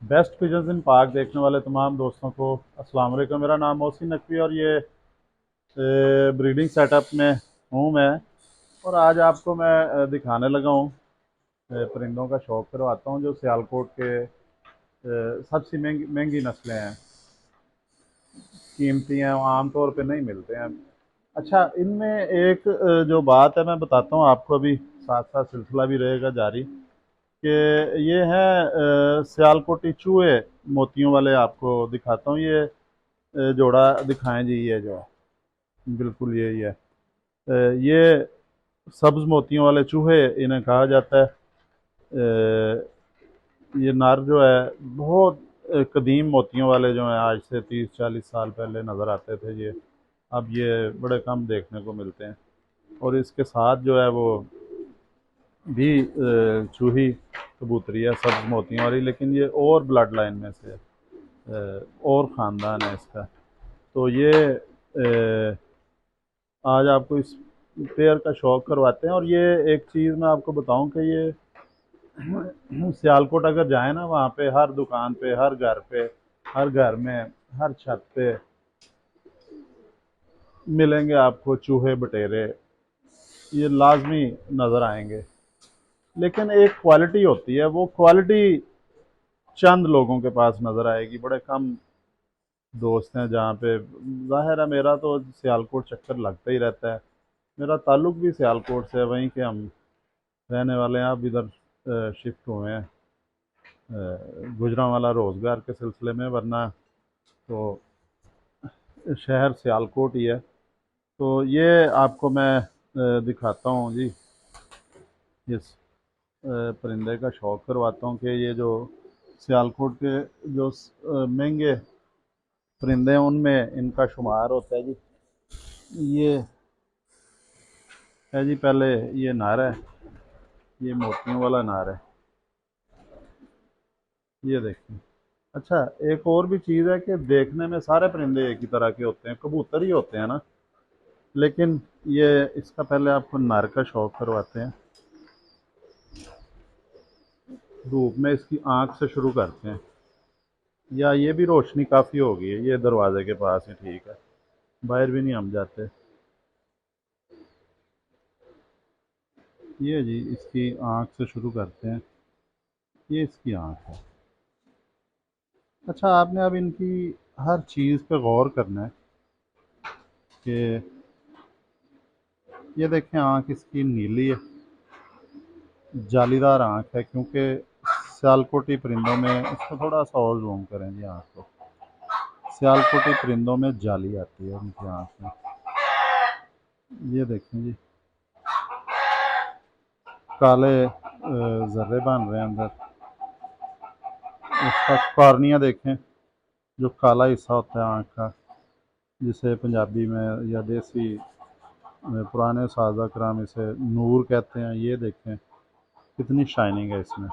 Best pigeons इन park देखने वाले तमाम दोस्तों को अस्सलाम वालेकुम। मेरा नाम मोहसिन नकवी और ये ब्रीडिंग सेटअप में हूँ मैं। और आज आपको मैं दिखाने लगा हूँ परिंदों का शौक करवाता हूँ जो सियालकोट के सबसे महंगी महंगी नस्लें हैं, कीमती हैं, आम तौर पे नहीं मिलते हैं। अच्छा, इनमें एक जो बात है मैं बताता हूँ आपको, अभी साथ साथ सिलसिला भी रहेगा जारी, कि ये है सियालकोटी चूहे मोतियों वाले। आपको दिखाता हूँ ये जोड़ा दिखाएं जी। ये जो बिल्कुल यही है, ये सब्ज मोतियों वाले चूहे इन्हें कहा जाता है। ये नर जो है बहुत कदीम मोतियों वाले जो हैं, आज से 30-40 साल पहले नज़र आते थे ये। अब ये बड़े कम देखने को मिलते हैं। और इसके साथ जो है वो भी चूही कबूतरी है सब्ज मोतियों वाली, लेकिन ये और ब्लड लाइन में से और ख़ानदान है इसका। तो ये आज आपको इस पेयर का शौक करवाते हैं। और ये एक चीज़ मैं आपको बताऊं कि ये सियालकोट अगर जाए ना, वहाँ पे हर दुकान पे, हर घर पे, हर घर में, हर छत पे मिलेंगे आपको चूहे बटेरे, ये लाजमी नज़र आएंगे। लेकिन एक क्वालिटी होती है, वो क्वालिटी चंद लोगों के पास नज़र आएगी। बड़े कम दोस्त हैं जहाँ पे, ज़ाहिर है मेरा तो सियालकोट चक्कर लगता ही रहता है। मेरा ताल्लुक भी सियालकोट से है, वहीं के हम रहने वाले हैं। अब इधर शिफ्ट हुए हैं गुजरांवाला रोज़गार के सिलसिले में, वरना तो शहर सियालकोट ही है। तो ये आपको मैं दिखाता हूँ जी, इस परिंदे का शौक करवाता हूँ कि ये जो सियालकोट के जो महंगे परिंदे हैं उनमें इनका शुमार होता है जी। ये है जी, पहले ये नर है, ये मोतियों वाला नर है, ये देखिए। अच्छा, एक और भी चीज़ है कि देखने में सारे परिंदे एक ही तरह के होते हैं, कबूतर ही होते हैं ना, लेकिन ये इसका पहले आपको नर का शौक करवाते हैं। धूप में इसकी आंख से शुरू करते हैं, या ये भी रोशनी काफ़ी हो गई है, ये दरवाजे के पास ही ठीक है, बाहर भी नहीं हम जाते। ये जी इसकी आंख से शुरू करते हैं, ये इसकी आंख है। अच्छा, आपने अब इनकी हर चीज़ पे गौर करना है कि ये देखें, आंख इसकी नीली है, जालीदार आंख है, क्योंकि सियालकोटी परिंदों में, इसको थोड़ा सा और जूम करें जी आंख को, सियालकोटी परिंदों में जाली आती है उनकी आंख में। ये देखें जी, काले जर्रे बन रहे हैं अंदर। इसका कॉर्निया देखें, जो काला हिस्सा होता है आंख का, जिसे पंजाबी में या देसी पुराने साजा कराम इसे नूर कहते हैं। ये देखें कितनी शाइनिंग है इसमें।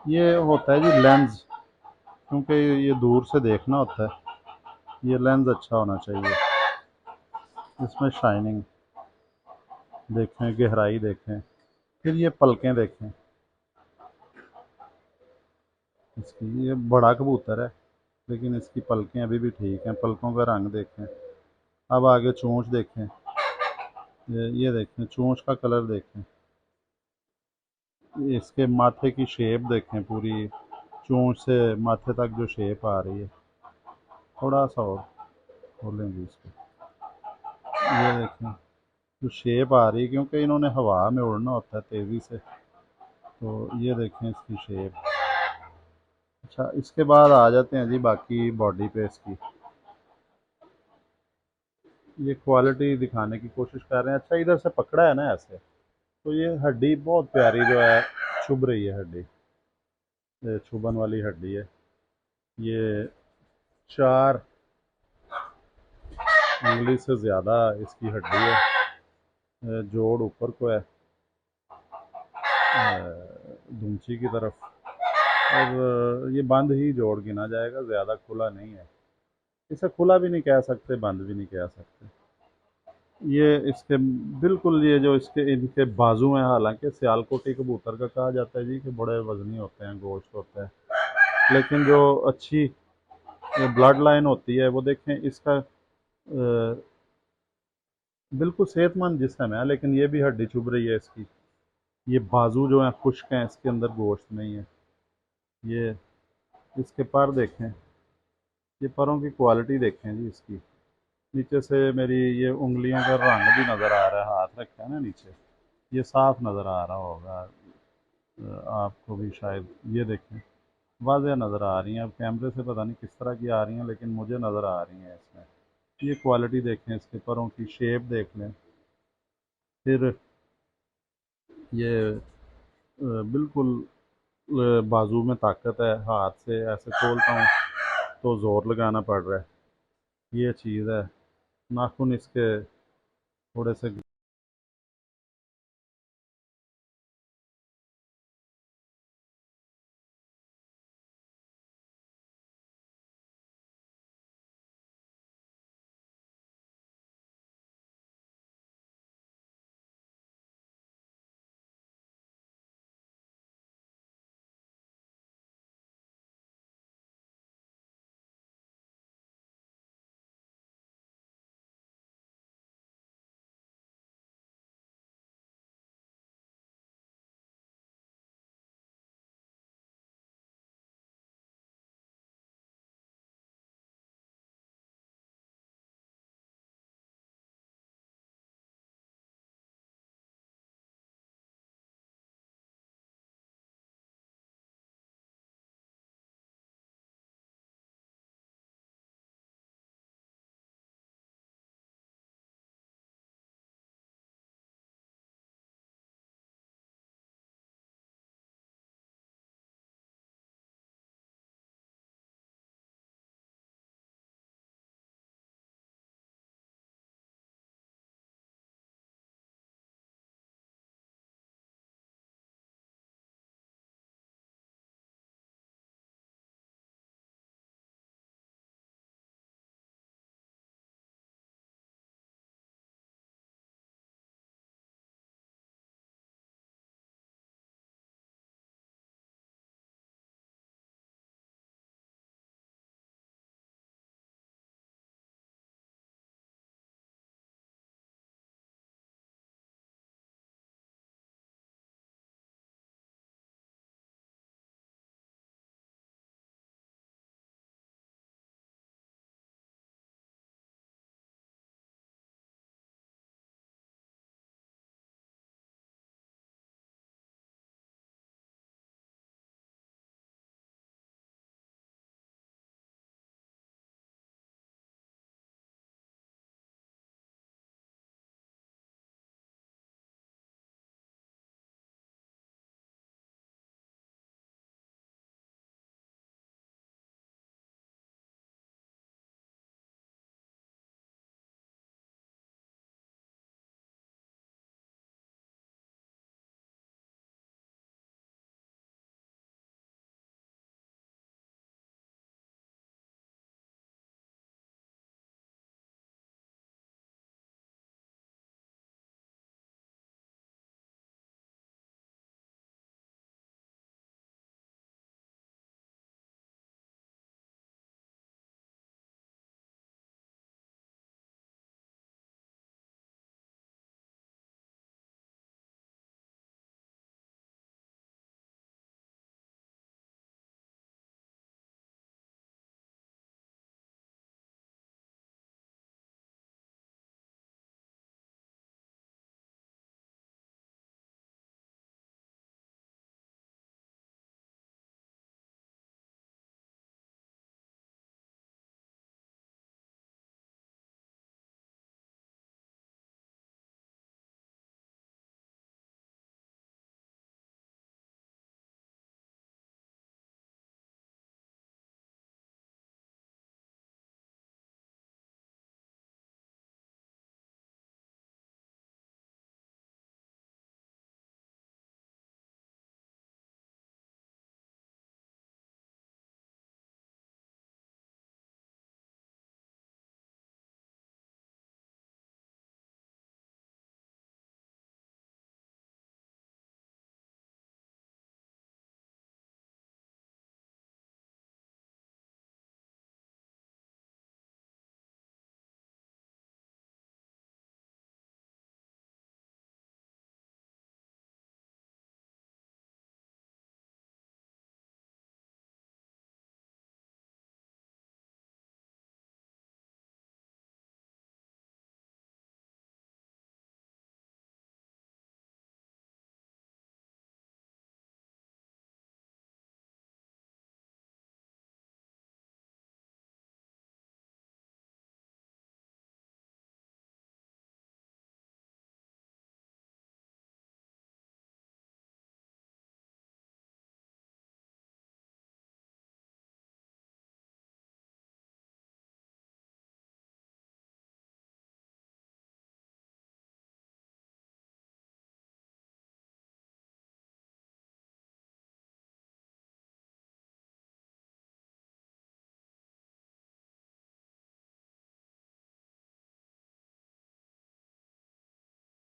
ये होता है जी लेंस, क्योंकि ये दूर से देखना होता है, ये लेंस अच्छा होना चाहिए। इसमें शाइनिंग देखें, गहराई देखें। फिर ये पलकें देखें इसकी। ये बड़ा कबूतर है, लेकिन इसकी पलकें अभी भी ठीक हैं। पलकों का रंग देखें। अब आगे चोंच देखें, ये देखें चोंच का कलर देखें। इसके माथे की शेप देखें, पूरी चोंच से माथे तक जो शेप आ रही है। थोड़ा सा और खोलेंगे इसको, ये देखें जो शेप आ रही है, क्योंकि इन्होंने हवा में उड़ना होता है तेज़ी से। तो ये देखें इसकी शेप। अच्छा, इसके बाद आ जाते हैं जी बाकी बॉडी पे इसकी। ये क्वालिटी दिखाने की कोशिश कर रहे हैं। अच्छा, इधर से पकड़ा है ना ऐसे, तो ये हड्डी बहुत प्यारी जो है, चुभ रही है हड्डी, ये चुभन वाली हड्डी है। ये 4 उंगली से ज़्यादा इसकी हड्डी है। जोड़ ऊपर को है दूंची की तरफ, और ये बंद ही जोड़ गिना जाएगा, ज़्यादा खुला नहीं है। इसे खुला भी नहीं कह सकते, बंद भी नहीं कह सकते। ये इसके बिल्कुल, ये जो इसके इनके बाजू हैं, हालांकि सियालकोटी कबूतर का कहा जाता है जी कि बड़े वजनी होते हैं, गोश्त होता है। लेकिन जो अच्छी ब्लड लाइन होती है वो देखें, इसका बिल्कुल सेहतमंद जिस्म है, लेकिन ये भी हड्डी चुभ रही है इसकी। ये बाजू जो है खुश्क हैं, इसके अंदर गोश्त नहीं है। ये इसके पर देखें, ये परों की क्वालिटी देखें जी इसकी। नीचे से मेरी ये उंगलियों का रंग भी नज़र आ रहा है, हाथ रखा है ना नीचे, ये साफ नज़र आ रहा होगा आपको भी शायद। ये देखें, वाज़ेह नज़र आ रही हैं। अब कैमरे से पता नहीं किस तरह की आ रही हैं, लेकिन मुझे नज़र आ रही हैं इसमें। ये क्वालिटी देखें, इसके परों की शेप देख लें। फिर ये बिल्कुल बाजू में ताकत है, हाथ से ऐसे खोलता हूँ तो ज़ोर लगाना पड़ रहा है। ये चीज़ है। नाखून इसके थोड़े से